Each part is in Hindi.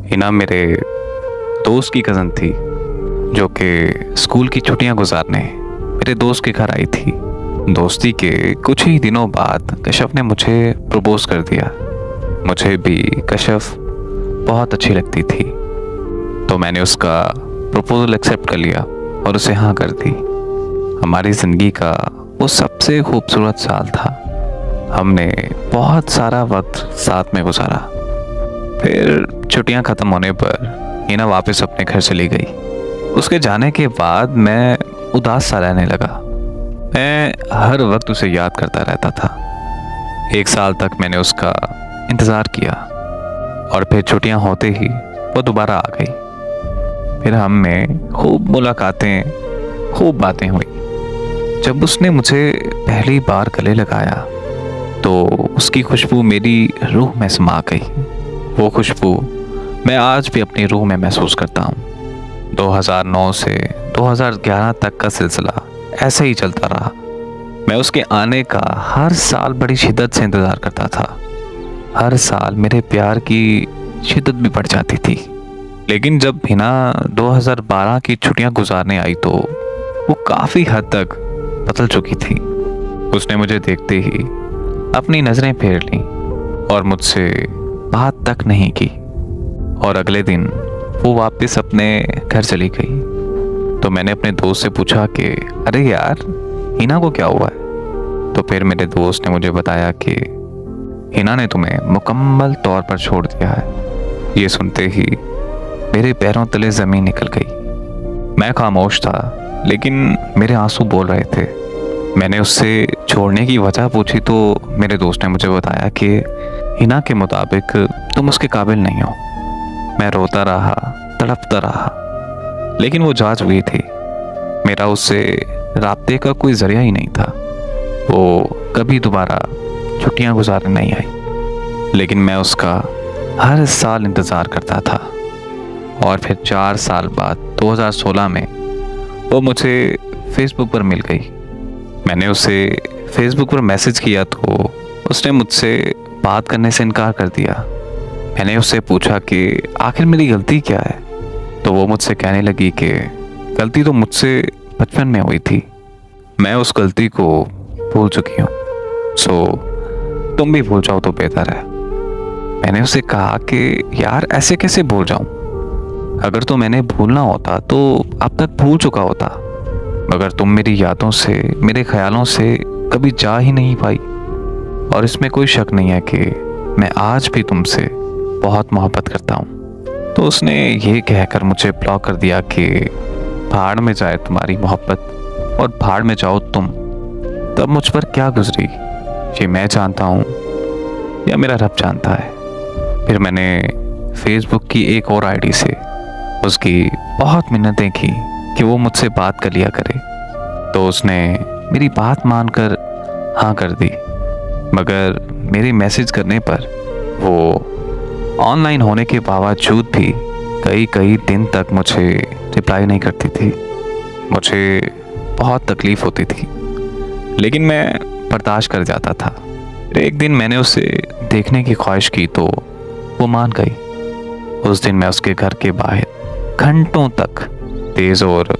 हिना मेरे दोस्त की कज़न थी जो कि स्कूल की छुट्टियां गुजारने मेरे दोस्त के घर आई थी। दोस्ती के कुछ ही दिनों बाद कश्यप ने मुझे प्रपोज कर दिया। मुझे भी कश्यप बहुत अच्छी लगती थी, तो मैंने उसका प्रपोजल एक्सेप्ट कर लिया और उसे हाँ कर दी। हमारी ज़िंदगी का वो सबसे खूबसूरत साल था। हमने बहुत सारा वक्त साथ में गुजारा। फिर छुट्टियां ख़त्म होने पर हिना वापस अपने घर चली गई। उसके जाने के बाद मैं उदास सा रहने लगा। मैं हर वक्त उसे याद करता रहता था। 1 साल तक मैंने उसका इंतज़ार किया और फिर छुट्टियां होते ही वो दोबारा आ गई। फिर हम में खूब मुलाकातें, खूब बातें हुई। जब उसने मुझे पहली बार गले लगाया तो उसकी खुशबू मेरी रूह में समा गई। वो खुशबू मैं आज भी अपनी रूह में महसूस करता हूँ। 2009 से 2011 तक का सिलसिला ऐसे ही चलता रहा। मैं उसके आने का हर साल बड़ी शिद्दत से इंतज़ार करता था। हर साल मेरे प्यार की शिद्दत भी बढ़ जाती थी। लेकिन जब हिना 2012 की छुट्टियां गुजारने आई तो वो काफ़ी हद तक बदल चुकी थी। उसने मुझे देखते ही अपनी नज़रें फेर लीं और मुझसे बात तक नहीं की। और अगले दिन वो वापस अपने घर चली गई। तो मैंने अपने दोस्त से पूछा कि अरे यार, हिना को क्या हुआ है? तो फिर मेरे दोस्त ने मुझे बताया कि हिना ने तुम्हें मुकम्मल तौर पर छोड़ दिया है। ये सुनते ही मेरे पैरों तले ज़मीन निकल गई। मैं खामोश था, लेकिन मेरे आंसू बोल रहे थे। मैंने उससे छोड़ने की वजह पूछी तो मेरे दोस्त ने मुझे बताया कि हिना के मुताबिक तुम उसके काबिल नहीं हो। मैं रोता रहा, तड़पता रहा, लेकिन वो जांच हुई थी। मेरा उससे राब्ते का कोई जरिया ही नहीं था। वो कभी दोबारा छुट्टियां गुजारने नहीं आई, लेकिन मैं उसका हर साल इंतज़ार करता था। और फिर 4 साल बाद 2016 में वो मुझे फेसबुक पर मिल गई। मैंने उसे फेसबुक पर मैसेज किया तो उसने मुझसे बात करने से इनकार कर दिया। मैंने उससे पूछा कि आखिर मेरी गलती क्या है, तो वो मुझसे कहने लगी कि गलती तो मुझसे बचपन में हुई थी, मैं उस गलती को भूल चुकी हूँ, सो तुम भी भूल जाओ तो बेहतर है। मैंने उससे कहा कि यार ऐसे कैसे भूल जाऊँ? अगर तो मैंने भूलना होता तो अब तक भूल चुका होता, मगर तुम मेरी यादों से, मेरे ख्यालों से कभी जा ही नहीं पाई। और इसमें कोई शक नहीं है कि मैं आज भी तुमसे बहुत मोहब्बत करता हूँ। तो उसने ये कहकर मुझे ब्लॉक कर दिया कि भाड़ में जाए तुम्हारी मोहब्बत और भाड़ में जाओ तुम। तब मुझ पर क्या गुजरी ये मैं जानता हूँ या मेरा रब जानता है। फिर मैंने फेसबुक की एक और आईडी से उसकी बहुत मिन्नतें की कि वो मुझसे बात कर लिया करे, तो उसने मेरी बात मानकर हाँ कर दी। मगर मेरे मैसेज करने पर वो ऑनलाइन होने के बावजूद भी कई दिन तक मुझे रिप्लाई नहीं करती थी। मुझे बहुत तकलीफ़ होती थी, लेकिन मैं बर्दाश्त कर जाता था। फिर एक दिन मैंने उसे देखने की ख्वाहिश की तो वो मान गई। उस दिन मैं उसके घर के बाहर घंटों तक तेज़ और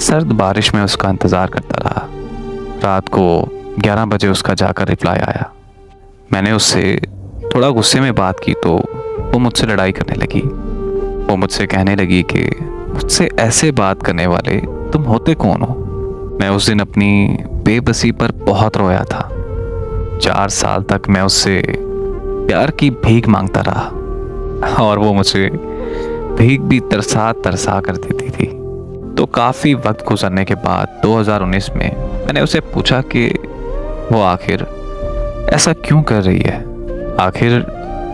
सर्द बारिश में उसका इंतज़ार करता रहा। रात को 11 बजे उसका जाकर रिप्लाई आया। मैंने उससे थोड़ा गुस्से में बात की तो वो मुझसे लड़ाई करने लगी। वो मुझसे कहने लगी कि मुझसे ऐसे बात करने वाले तुम होते कौन हो? मैं उस दिन अपनी बेबसी पर बहुत रोया था। 4 साल तक मैं उससे प्यार की भीख मांगता रहा और वो मुझे भीख भी तरसा तरसा कर देती थी। तो काफ़ी वक्त गुजरने के बाद 2019 में मैंने उसे पूछा कि वो आखिर ऐसा क्यों कर रही है, आखिर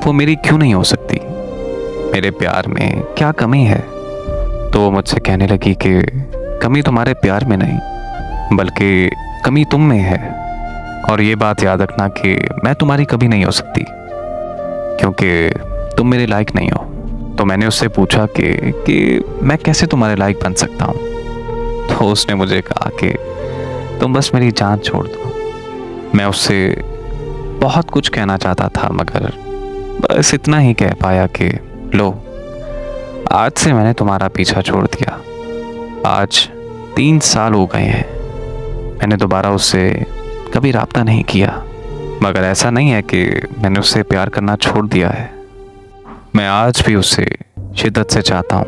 वो मेरी क्यों नहीं हो सकती, मेरे प्यार में क्या कमी है? तो वो मुझसे कहने लगी कि कमी तुम्हारे प्यार में नहीं, बल्कि कमी तुम में है। और ये बात याद रखना कि मैं तुम्हारी कभी नहीं हो सकती, क्योंकि तुम मेरे लायक नहीं हो। तो मैंने उससे पूछा कि मैं कैसे तुम्हारे लायक बन सकता हूँ? तो उसने मुझे कहा कि तुम बस मेरी जान छोड़ दो। मैं उससे बहुत कुछ कहना चाहता था, मगर बस इतना ही कह पाया कि लो, आज से मैंने तुम्हारा पीछा छोड़ दिया। आज 3 साल हो गए हैं, मैंने दोबारा उससे कभी राब्ता नहीं किया। मगर ऐसा नहीं है कि मैंने उससे प्यार करना छोड़ दिया है। मैं आज भी उसे शिद्दत से चाहता हूँ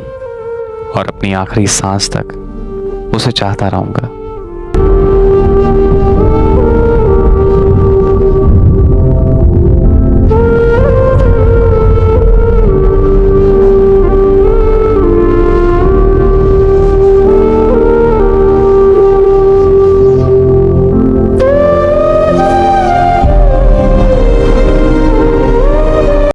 और अपनी आखिरी सांस तक उसे चाहता रहूँगा।